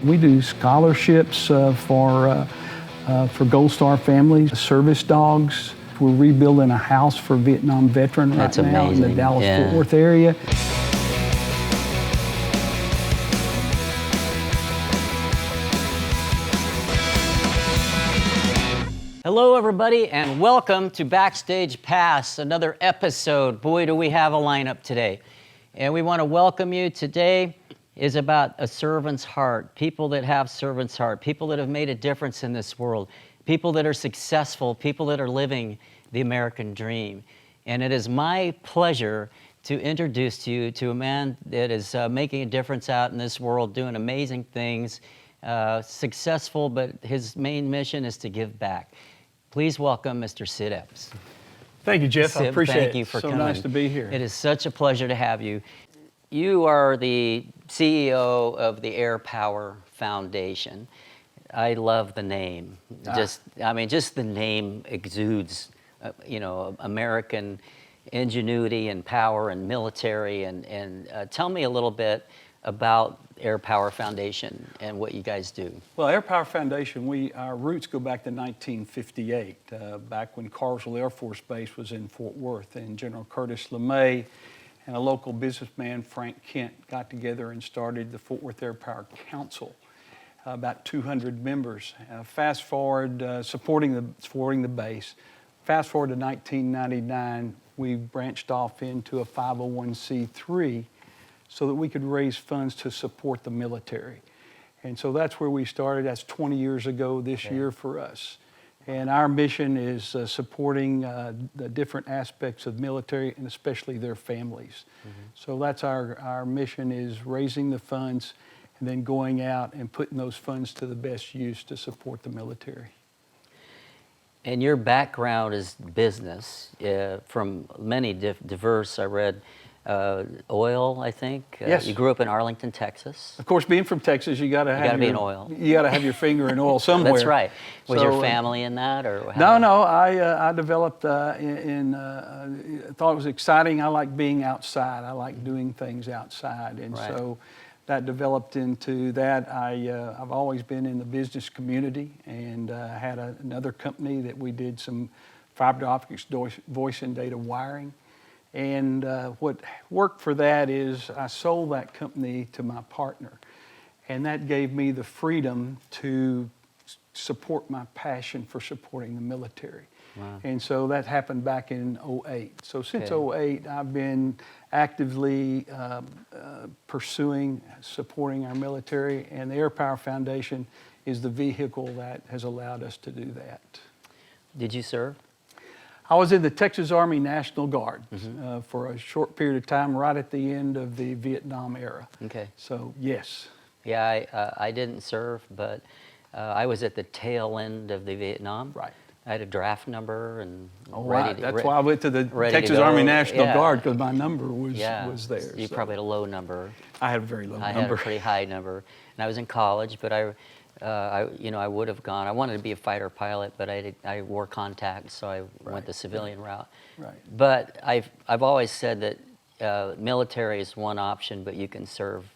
We do scholarships for Gold Star families, service dogs. We're rebuilding a house for a Vietnam veteran right now in the Dallas-Fort Worth area. Hello, everybody, and welcome to Backstage Pass, another episode. Boy, do we have a lineup today. And we want to welcome you. Today is about a servant's heart, people that have servant's heart, people that have made a difference in this world, people that are successful, people that are living the American dream. And it is my pleasure to introduce you to a man that is making a difference out in this world, doing amazing things, successful, but his main mission is to give back. Please welcome Mr. Sid Eppes. Thank you, Jeff. I appreciate it. Thank you for coming. So nice to be here. It is such a pleasure to have you. You are the CEO of the Air Power Foundation. I love the name. Just the name exudes, American ingenuity and power and military. And tell me a little bit about Air Power Foundation and what you guys do. Well, Air Power Foundation, our roots go back to 1958, back when Carswell Air Force Base was in Fort Worth, and General Curtis LeMay and a local businessman, Frank Kent, got together and started the Fort Worth Air Power Council, about 200 members. Fast forward, supporting the base. Fast forward to 1999, we branched off into a 501c3 so that we could raise funds to support the military. And so that's where we started. That's 20 years ago this year for us. And our mission is supporting the different aspects of military and especially their families. So that's our mission, is raising the funds and then going out and putting those funds to the best use to support the military. And your background is business from many diverse, I read, oil, I think. Yes. You grew up in Arlington, Texas. Of course, being from Texas, you got to be in oil. You got to have your finger in oil somewhere. That's right. Was your family in that, or No. I developed thought it was exciting. I like being outside. I like doing things outside, and so that developed into that. I've always been in the business community, and had another company that we did some fiber optics, voice and data wiring. And what worked for that is I sold that company to my partner, and that gave me the freedom to support my passion for supporting the military. Wow. And so that happened back in 2008. So since 2008, I've been actively pursuing, supporting our military, and the Air Power Foundation is the vehicle that has allowed us to do that. Did you serve? I was in the Texas Army National Guard for a short period of time, right at the end of the Vietnam era. Okay. So, yes. Yeah, I didn't serve, but I was at the tail end of the Vietnam. Right. I had a draft number and That's why I went to the Texas Army National Guard, because my number was there. You probably had a low number. I had a very low number. I had a pretty high number, and I was in college, but I would have gone. I wanted to be a fighter pilot, but I wore contacts, so I went the civilian route. Right. But I've always said that military is one option, but you can serve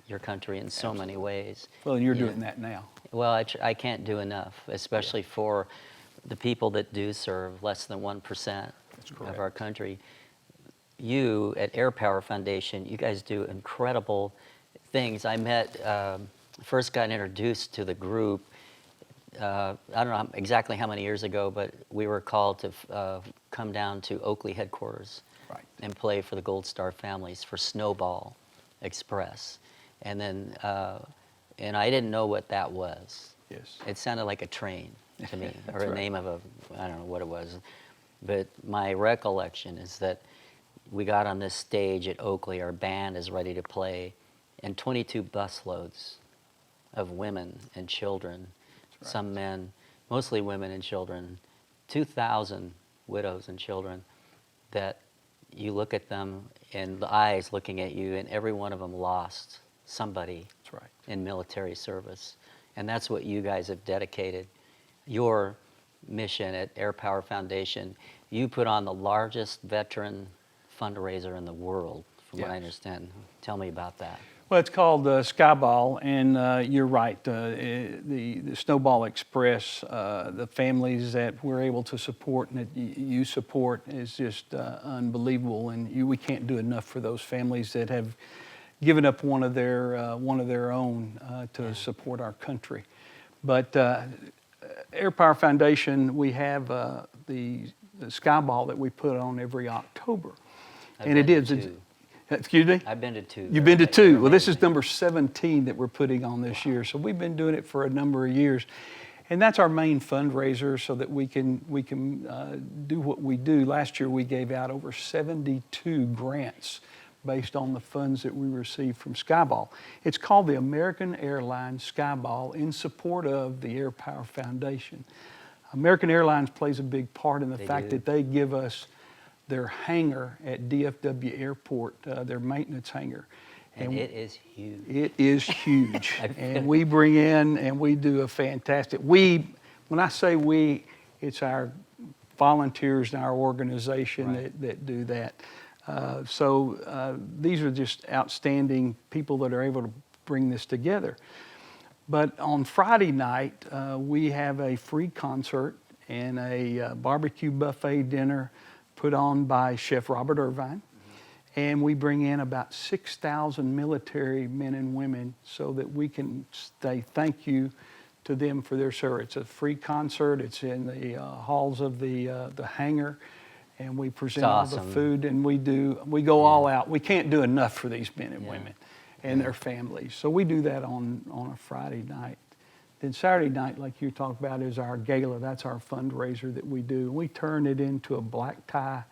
your country in so many ways. Well, you're doing that now. Well, I can't do enough, especially for the people that do serve, less than 1% of our country. You at Air Power Foundation, you guys do incredible things. I met. First got introduced to the group, I don't know exactly how many years ago, but we were called to come down to Oakley headquarters and play for the Gold Star families for Snowball Express. And then, and I didn't know what that was. Yes. It sounded like a train to me, or a name of I don't know what it was. But my recollection is that we got on this stage at Oakley, our band is ready to play, and 22 busloads of women and children, some men, mostly women and children, 2,000 widows and children, that you look at them and the eyes looking at you, and every one of them lost somebody in military service. And that's what you guys have dedicated your mission at Air Power Foundation. You put on the largest veteran fundraiser in the world, from what I understand. Tell me about that. Well, it's called Skyball, and you're right. The Snowball Express, the families that we're able to support and that you support is just unbelievable. And we can't do enough for those families that have given up one of their own to support our country. But Air Power Foundation, we have the Skyball that we put on every October, and it is. Excuse me? I've been to 2. You've been to 2. Well, this is number 17 that we're putting on this year. So we've been doing it for a number of years. And that's our main fundraiser so that we can do what we do. Last year we gave out over 72 grants based on the funds that we received from Skyball. It's called the American Airlines Skyball in support of the Air Power Foundation. American Airlines plays a big part in the fact that they give us their hangar at DFW Airport, their maintenance hangar. And it is huge. It is huge. And we bring in and we do a fantastic, when I say we, it's our volunteers and our organization that do that. So these are just outstanding people that are able to bring this together. But on Friday night, we have a free concert and a barbecue buffet dinner put on by Chef Robert Irvine. And we bring in about 6,000 military men and women so that we can say thank you to them for their service. It's a free concert. It's in the halls of the hangar. And we present all the food, and we go all out. We can't do enough for these men and women and their families. So we do that on a Friday night. Then Saturday night, like you talked about, is our gala. That's our fundraiser that we do. We turn it into a black tie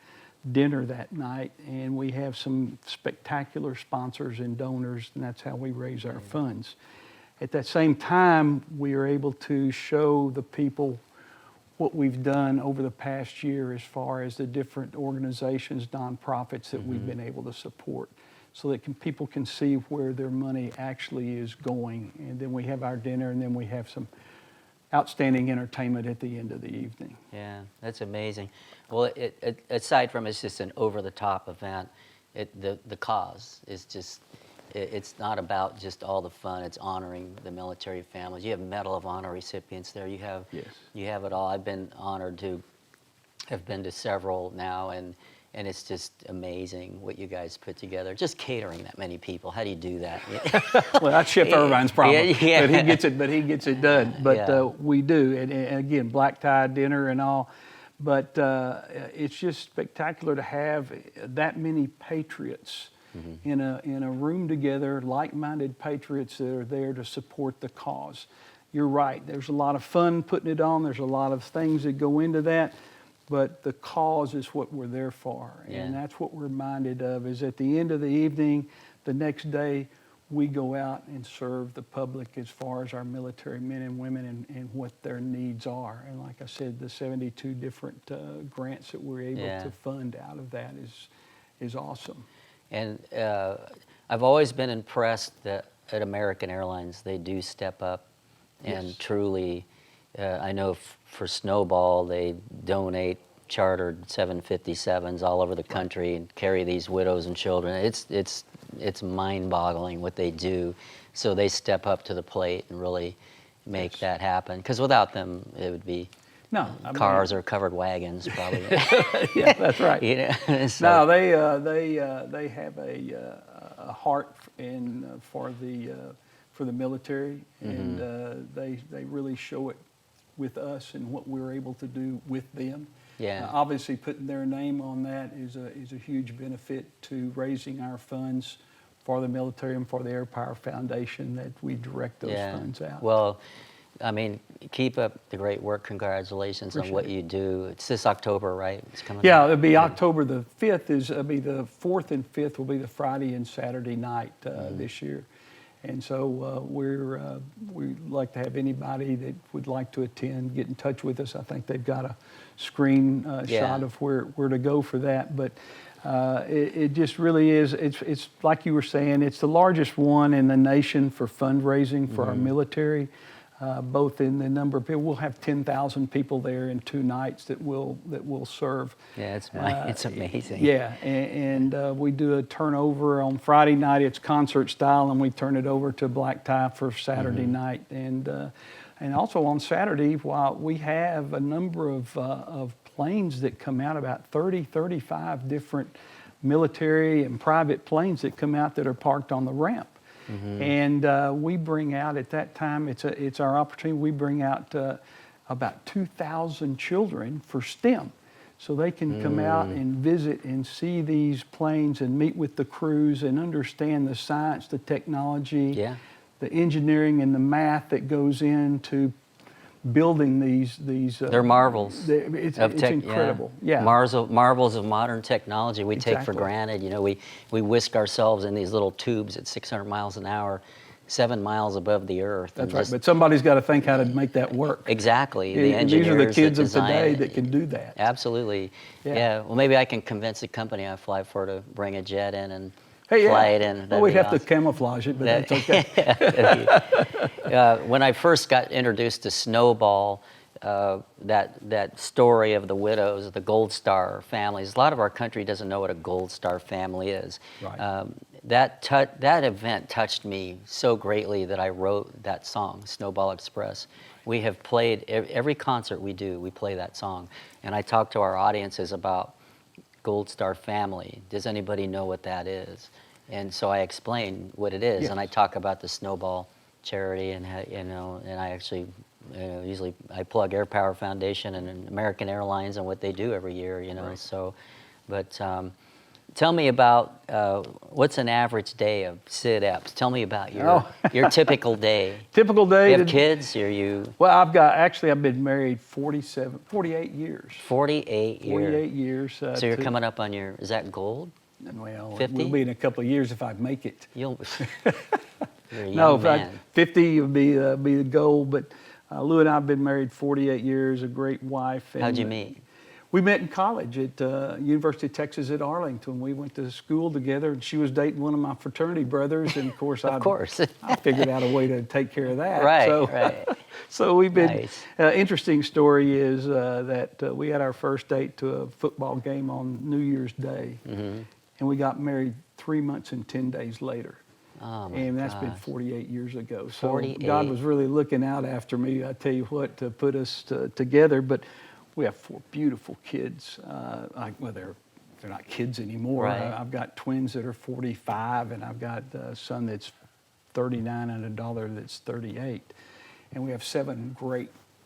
dinner that night, and we have some spectacular sponsors and donors, and that's how we raise our funds. At that same time, we are able to show the people what we've done over the past year as far as the different organizations, nonprofits that we've been able to support, so that people can see where their money actually is going. And then we have our dinner, and then we have some outstanding entertainment at the end of the evening. Yeah, that's amazing. Well, aside from it's just an over-the-top event, the cause is just, it's not about just all the fun. It's honoring the military families. You have Medal of Honor recipients there. You have it all. I've been honored to have been to several now, and it's just amazing what you guys put together. Just catering that many people. How do you do that? Well, that's Chef Irvine's problem. Yeah. But he gets it done. But we do. And again, black tie dinner and all. But it's just spectacular to have that many patriots in a room together, like-minded patriots that are there to support the cause. You're right. There's a lot of fun putting it on. There's a lot of things that go into that. But the cause is what we're there for. And that's what we're reminded of, is at the end of the evening, the next day, we go out and serve the public as far as our military men and women and what their needs are. And like I said, the 72 different grants that we're able to fund out of that is awesome. And I've always been impressed that at American Airlines, they do step up and truly, I know for Snowball, they donate chartered 757s all over the country and carry these widows and children. It's mind-boggling what they do. So they step up to the plate and really make that happen. Because without them, it would be cars or covered wagons, probably. Yeah, that's right. So, no, they have a heart for the military, and they really show it with us and what we're able to do with them. Yeah. Obviously, putting their name on that is a huge benefit to raising our funds for the military and for the Air Power Foundation, that we direct those funds out. Well, I mean, keep up the great work. Congratulations on what you do. It's this October, right? It's coming up. It'll be October the 5th. It'll be the 4th and 5th will be the Friday and Saturday night this year. And so we'd like to have anybody that would like to attend get in touch with us. I think they've got a screen shot of where to go for that. But it just really is. It's like you were saying. It's the largest one in the nation for fundraising for our military. both in the number of people. We'll have 10,000 people there in 2 nights that we'll serve. Yeah, it's amazing. Yeah, and we do a turnover on Friday night. It's concert style, and we turn it over to black tie for Saturday night. And also on Saturday, while we have a number of planes that come out, about 30, 35 different military and private planes that come out that are parked on the ramp. And we bring out at that time, it's our opportunity, we bring out about 2,000 children for STEM. So they can come out and visit and see these planes and meet with the crews and understand the science, the technology, the engineering and the math that goes into building these. They're marvels. It's incredible. Yeah. Marvels of modern technology we take for Exactly. granted. You know, we whisk ourselves in these little tubes at 600 miles an hour, 7 miles above the earth. That's right. But somebody's got to think how to make that work. Exactly. The And these are the engineers kids that of today design it. that can do that. Absolutely. Yeah. Yeah. Well, maybe I can convince the company I fly for to bring a jet in and Hey, fly it in. Well, we'd have to camouflage it, but that's okay. When I first got introduced to Snowball, that story of the widows, the Gold Star families. A lot of our country doesn't know what a Gold Star family is. Right. That event touched me so greatly that I wrote that song, Snowball Express. We have played every concert we do. We play that song, and I talk to our audiences about Gold Star family. Does anybody know what that is? And so I explain what it is, Yes. and I talk about the Snowball charity, and and I actually. Usually I plug Air Power Foundation and American Airlines and what they do every year, Right. So, but tell me about what's an average day of Sid Eppes? Tell me about your typical day. Typical day. You have kids? Are you Well, I've been married 48 years. 48 years? 48 years. So you're coming up on is that gold? Well, 50? we'll be in a couple of years if I make it. You're a young No, man. 50 would be the goal, but Lou and I have been married 48 years, a great wife. How'd you meet? We met in college at University of Texas at Arlington. We went to school together, and she was dating one of my fraternity brothers, and of course, I figured out a way to take care of that. Right, so, right. So we've been. Nice. Interesting story is that we had our first date to a football game on New Year's Day, and we got married 3 months and 10 days later. Oh my And that's gosh. been 48 years ago. So 48. God was really looking out after me, I tell you what, to put us together. But we have 4 beautiful kids. They're not kids anymore. Right. I've got twins that are 45, and I've got a son that's 39 and a daughter that's 38. And we have 7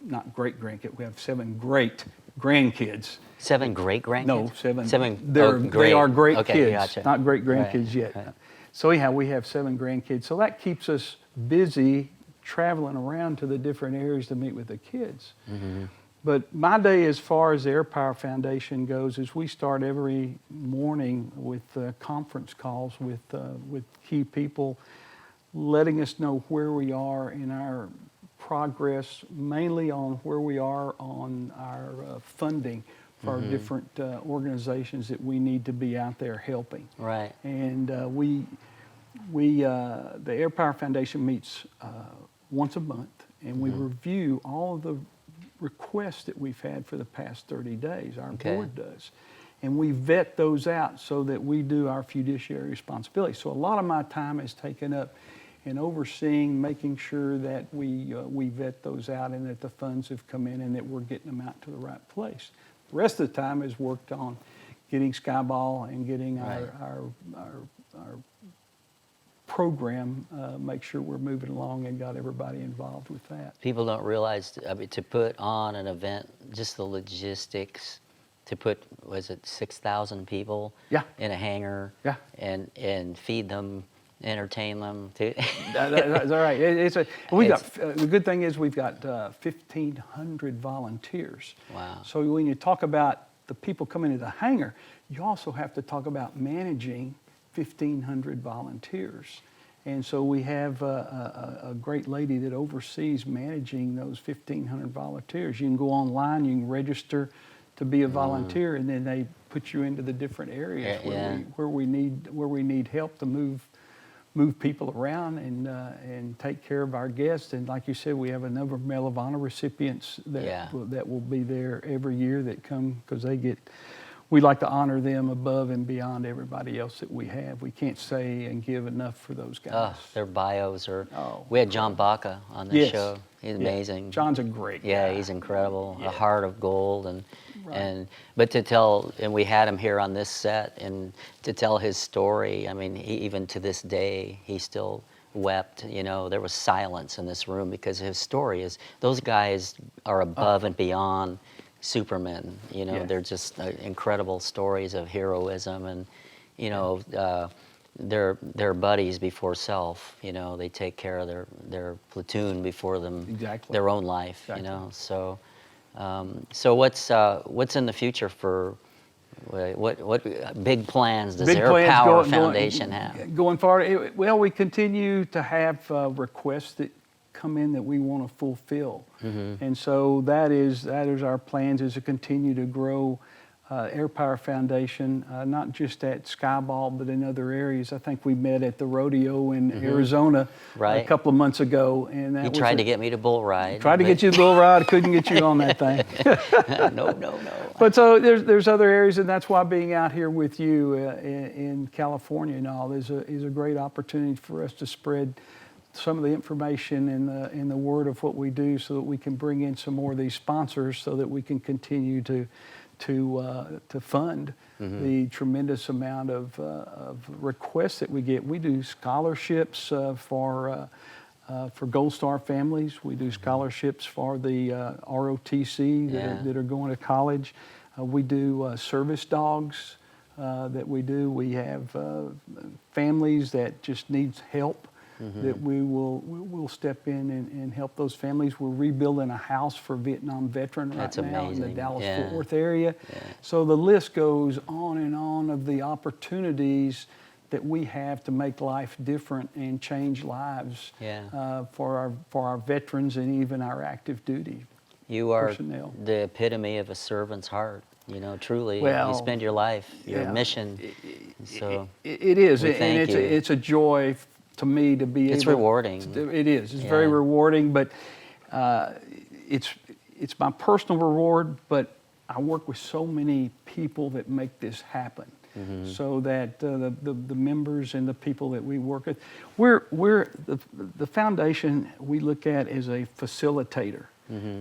not great grandkids, we have 7 great grandkids. 7 great grandkids? No, 7. 7. They are great Okay, kids, gotcha. not great grandkids Right, yet. right. So anyhow, we have 7 grandkids. So that keeps us busy traveling around to the different areas to meet with the kids. But my day, as far as the Air Power Foundation goes, is we start every morning with conference calls with key people, letting us know where we are in our progress, mainly on where we are on our funding for our different organizations that we need to be out there helping. Right. And the Air Power Foundation meets once a month, and we review all of the requests that we've had for the past 30 days. Our board does. And we vet those out so that we do our fiduciary responsibility. So a lot of my time is taken up in overseeing, making sure that we vet those out and that the funds have come in and that we're getting them out to the right place. The rest of the time is worked on getting Skyball and getting our program, make sure we're moving along and got everybody involved with that. People don't realize, to put on an event, just the logistics, to put, 6,000 people in a hangar and feed them, entertain them. That's all right. The good thing is we've got 1,500 volunteers. Wow. So when you talk about the people coming to the hangar, you also have to talk about managing 1,500 volunteers. And so we have a great lady that oversees managing those 1,500 volunteers. You can go online, you can register to be a volunteer, and then they put you into the different areas where we need help to move move people around and take care of our guests. And like you said, we have a number of Medal of Honor recipients that will be there every year that come because we like to honor them above and beyond everybody else that we have. We can't say and give enough for those guys. Their bios are. We had John Baca on the show. He's amazing. John's a great guy. Yeah, he's incredible. Yeah. A heart of gold, but to tell, and we had him here on this set, and to tell his story. I mean, even to this day, he still wept. You know, there was silence in this room because his story is. Those guys are above and beyond supermen. You know, they're just incredible stories of heroism, and you know, they're buddies before self. You know, they take care of their platoon before their own life. You know, so what's in the future for what big plans does Air Power Foundation have going forward? Well, we continue to have requests that come in that we want to fulfill. And so that is our plans, is to continue to grow Air Power Foundation, not just at Skyball, but in other areas. I think we met at the rodeo in Arizona a couple of months ago. And that he tried to get me to bull ride. Tried to get you to bull ride, couldn't get you on that thing. No. But so there's other areas, and that's why being out here with you in California and all is a great opportunity for us to spread some of the information and the word of what we do, so that we can bring in some more of these sponsors, so that we can continue to fund the tremendous amount of requests that we get. We do scholarships for Gold Star families. We do scholarships for the ROTC that are going to college. We do service dogs that we do. We have families that just needs help. That we'll step in and help those families. We're rebuilding a house for a Vietnam veteran right now in the Dallas-Fort Worth area. So the list goes on and on of the opportunities that we have to make life different and change lives for our veterans and even our active duty You are personnel. The epitome of a servant's heart. You know, truly, well, you spend your life, your mission. So it is, and thank you. it's a joy to me to be It's able rewarding. It is. It's very rewarding, but it's my personal reward, but I work with so many people that make this happen. So that the members and the people that we work with, we're the foundation we look at as a facilitator.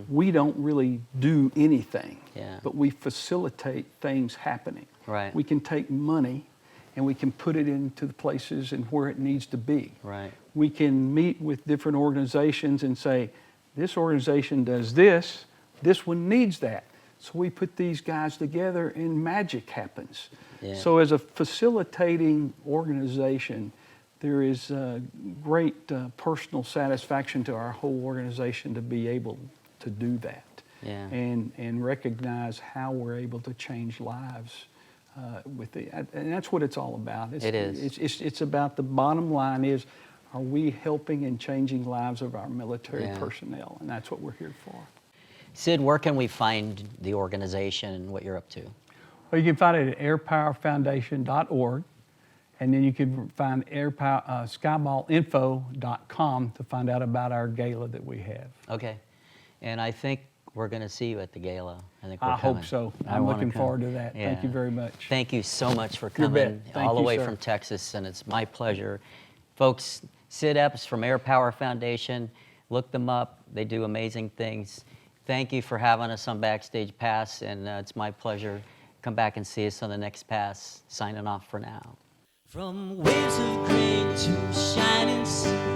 We don't really do anything, but we facilitate things happening. Right. We can take money and we can put it into the places and where it needs to be. Right. We can meet with different organizations and say, this organization does this one needs that. So we put these guys together and magic happens. So as a facilitating organization, there is great personal satisfaction to our whole organization to be able to do that and recognize how we're able to change lives. And that's what it's all about. It's about, the bottom line is, are we helping and changing lives of our military personnel? And that's what we're here for. Sid, where can we find the organization and what you're up to? Well, you can find it at airpowerfoundation.org, and then you can find skyballinfo.com to find out about our gala that we have. Okay. And I think we're going to see you at the gala. I hope so. I'm looking forward to that. Thank you very much. Thank you so much for coming all the way from Texas, and it's my pleasure. Folks, Sid Eppes from Air Power Foundation, look them up. They do amazing things. Thank you for having us on Backstage Pass, and it's my pleasure. Come back and see us on the next pass. Signing off for now. From waves of grain to shining sea.